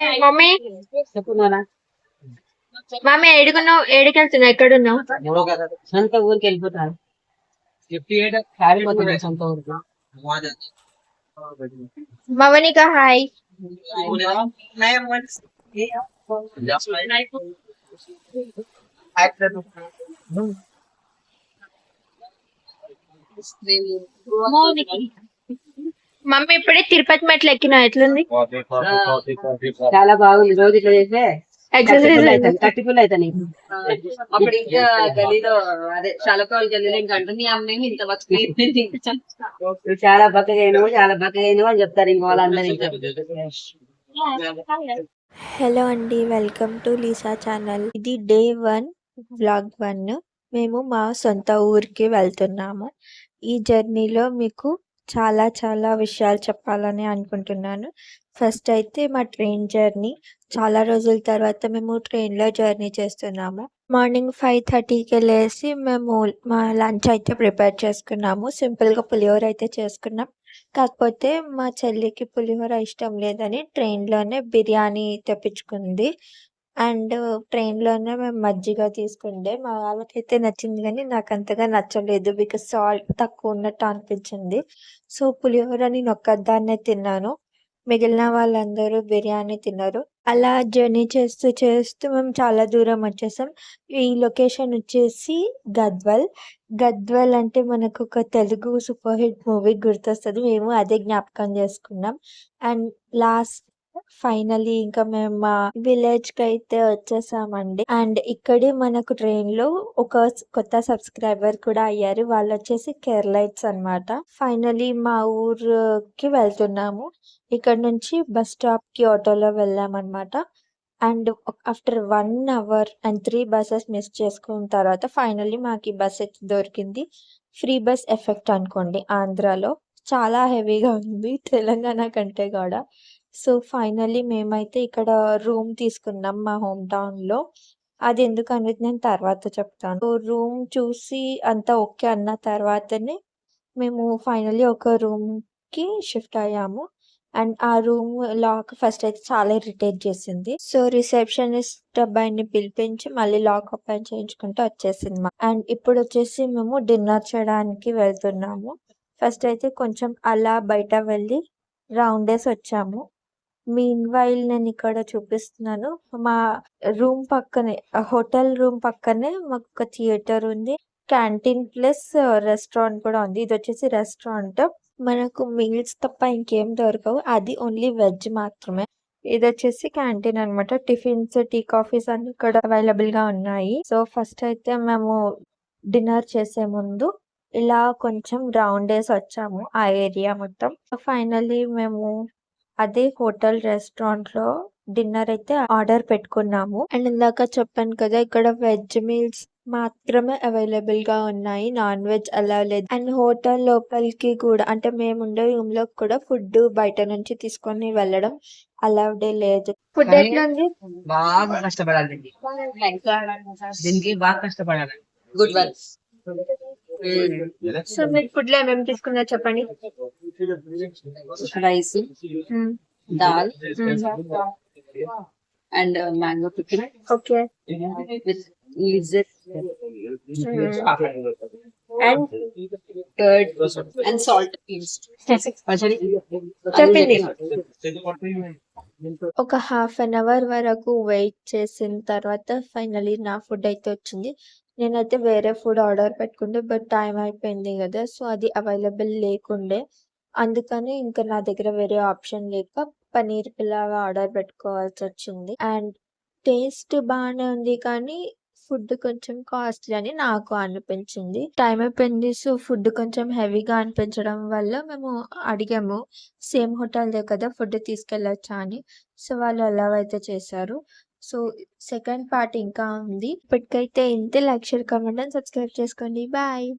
Mummy చెప్పు నాన్న. Mummy ఏడుకున్నావు? ఏడికెళ్తున్నావు? ఎక్కడున్నావు? సొంత ఊరికి వెళ్ళిపోతాను. పారిపోతాను సొంత ఊరికి. మవనిక హాయ్. మమ్మీ ఇప్పుడే తిరుపతి మెట్లు ఎక్కినా, ఎట్లుంది? చాలా బాగుంది. రోజు ఇట్లా చేస్తే ఎక్సర్సైజ్ కట్టిపుల్ అవుతా నీకు. అప్పుడు ఇంకా గలీలో అదే చలపాలు గలీలో ఇంకా అంటుంది అమ్మేమి ఇంత నువ్వు చాలా బక్కగా అయినావు, చాలా బక్కగా అయినావు అని చెప్తారు ఇంకో వాళ్ళందరూ ఇంకా. హలో అండి, వెల్కమ్ టు లీసా ఛానల్. ఇది డే 1 వ్లాగ్ 1. మేము మా సొంత ఊరికి వెళ్తున్నాము. ఈ జర్నీలో మీకు చాలా చాలా విషయాలు చెప్పాలని అనుకుంటున్నాను. ఫస్ట్ అయితే మా ట్రైన్ జర్నీ. చాలా రోజుల తర్వాత మేము ట్రైన్లో జర్నీ చేస్తున్నాము. మార్నింగ్ 5:30కి లేసి మేము మా లంచ్ అయితే ప్రిపేర్ చేసుకున్నాము. సింపుల్గా పులిహోర అయితే చేసుకున్నాం. కాకపోతే మా చెల్లికి పులిహోర ఇష్టం లేదని ట్రైన్లోనే బిర్యానీ తెప్పించుకుంది. అండ్ ట్రైన్లోనే మేము మజ్జిగ తీసుకుండే. మా వాళ్ళకైతే నచ్చింది కానీ నాకు అంతగా నచ్చలేదు. బికాస్ సాల్ట్ తక్కువ ఉన్నట్టు అనిపించింది. సో పులిహోర నేను ఒక్కదాన్నే తిన్నాను. మిగిలిన వాళ్ళందరూ బిర్యానీ తిన్నారు. అలా జర్నీ చేస్తూ చేస్తూ మేము చాలా దూరం వచ్చేసాం. ఈ లొకేషన్ వచ్చేసి గద్వాల్. గద్వాల్ అంటే మనకు ఒక తెలుగు సూపర్ హిట్ మూవీ గుర్తొస్తుంది. మేము అదే జ్ఞాపకం చేసుకున్నాం. అండ్ లాస్ట్ ఫైనలీ ఇంకా మేము మా విలేజ్కి అయితే వచ్చేసామండి. అండ్ ఇక్కడే మనకు ట్రైన్ లో ఒక కొత్త సబ్స్క్రైబర్ కూడా అయ్యారు. వాళ్ళు వచ్చేసి కేరళైట్స్ అన్నమాట. ఫైనలీ మా ఊరికి వెళ్తున్నాము. ఇక్కడ నుంచి బస్ స్టాప్ కి ఆటోలో వెళ్ళామన్నమాట. And after 1 hour and 3 buses miss చేసుకున్న తర్వాత ఫైనల్లీ మాకు ఈ బస్ అయితే దొరికింది. ఫ్రీ బస్ ఎఫెక్ట్ అనుకోండి ఆంధ్రాలో. చాలా హెవీగా ఉంది తెలంగాణ కంటే కూడా. సో ఫైనల్లీ మేమైతే ఇక్కడ రూమ్ తీసుకున్నాం మా హోమ్ టౌన్లో. అది ఎందుకు అనేది నేను తర్వాత చెప్తాను. రూమ్ చూసి అంతా ఓకే అన్న తర్వాతనే మేము ఫైనల్లీ ఒక రూమ్కి షిఫ్ట్ అయ్యాము. అండ్ ఆ రూమ్ లాక్ ఫస్ట్ అయితే చాలా ఇరిటేట్ చేసింది. సో రిసెప్షనిస్ట్ అబ్బాయిని పిలిపించి మళ్ళీ లాక్ ఓపెన్ చేయించుకుంటూ వచ్చేసింది. అండ్ ఇప్పుడు వచ్చేసి మేము డిన్నర్ చేయడానికి వెళ్తున్నాము. ఫస్ట్ అయితే కొంచెం అలా బయట వెళ్ళి రౌండేసి వచ్చాము. మీన్ వైల్ నేను ఇక్కడ చూపిస్తున్నాను. మా రూమ్ పక్కనే, హోటల్ రూమ్ పక్కనే మాకు ఒక థియేటర్ ఉంది. క్యాంటీన్ ప్లస్ రెస్టారెంట్ కూడా ఉంది. ఇది వచ్చేసి రెస్టారెంట్. మనకు మీల్స్ తప్ప ఇంకేం దొరకవు. అది ఓన్లీ వెజ్ మాత్రమే. ఇది వచ్చేసి క్యాంటీన్ అన్నమాట. టిఫిన్స్, టీ, కాఫీస్ అన్ని ఇక్కడ అవైలబుల్ గా ఉన్నాయి. సో ఫస్ట్ అయితే మేము డిన్నర్ చేసే ముందు ఇలా కొంచెం రౌండ్ వేసి వచ్చాము ఆ ఏరియా మొత్తం. ఫైనల్లీ మేము అదే హోటల్ రెస్టారెంట్ లో డిన్నర్ అయితే ఆర్డర్ పెట్టుకున్నాము. అండ్ ఇందాక చెప్పాను కదా, ఇక్కడ వెజ్ మీల్స్ మాత్రమే అవైలబుల్ గా ఉన్నాయి. నాన్ వెజ్ అలా లేదు. అండ్ హోటల్ లోపలికి కూడా, అంటే మేము ఉండే రూమ్ లో కూడా ఫుడ్ బయట నుంచి తీసుకొని వెళ్ళడం అలౌడే లేదు. ఫుడ్ ఎట్లుంది? బాగా కష్టపడాలి దీనికి, బాగా కష్టపడాలి. Good one. సో మీరు ఫుడ్ లో ఏమేమి తీసుకున్నారు చెప్పండి. Rice, dal and mango pickle okay. With ledger and curd and salt. చెప్పింది. ఒక హాఫ్ అన్ అవర్ వరకు వెయిట్ చేసిన తర్వాత ఫైనలీ నా ఫుడ్ అయితే వచ్చింది. నేనైతే వేరే ఫుడ్ ఆర్డర్ పెట్టుకుంటే బట్ టైం అయిపోయింది కదా, సో అది అవైలబుల్ లేకుండే. అందుకని ఇంకా నా దగ్గర వేరే ఆప్షన్ లేక పనీర్ పులావ్ ఆర్డర్ పెట్టుకోవాల్సి వచ్చింది. అండ్ టేస్ట్ బాగానే ఉంది కానీ ఫుడ్ కొంచెం కాస్ట్లీ అని నాకు అనిపించింది. టైం అయిపోయింది, సో ఫుడ్ కొంచెం హెవీగా అనిపించడం వల్ల మేము అడిగాము సేమ్ హోటల్ దే కదా ఫుడ్ తీసుకెళ్ళొచ్చా అని. సో వాళ్ళు అలా అయితే చేశారు. సో సెకండ్ పార్ట్ ఇంకా ఉంది. ఇప్పటికైతే ఇంతే. Like, share, comment and subscribe చేసుకోండి. బాయ్.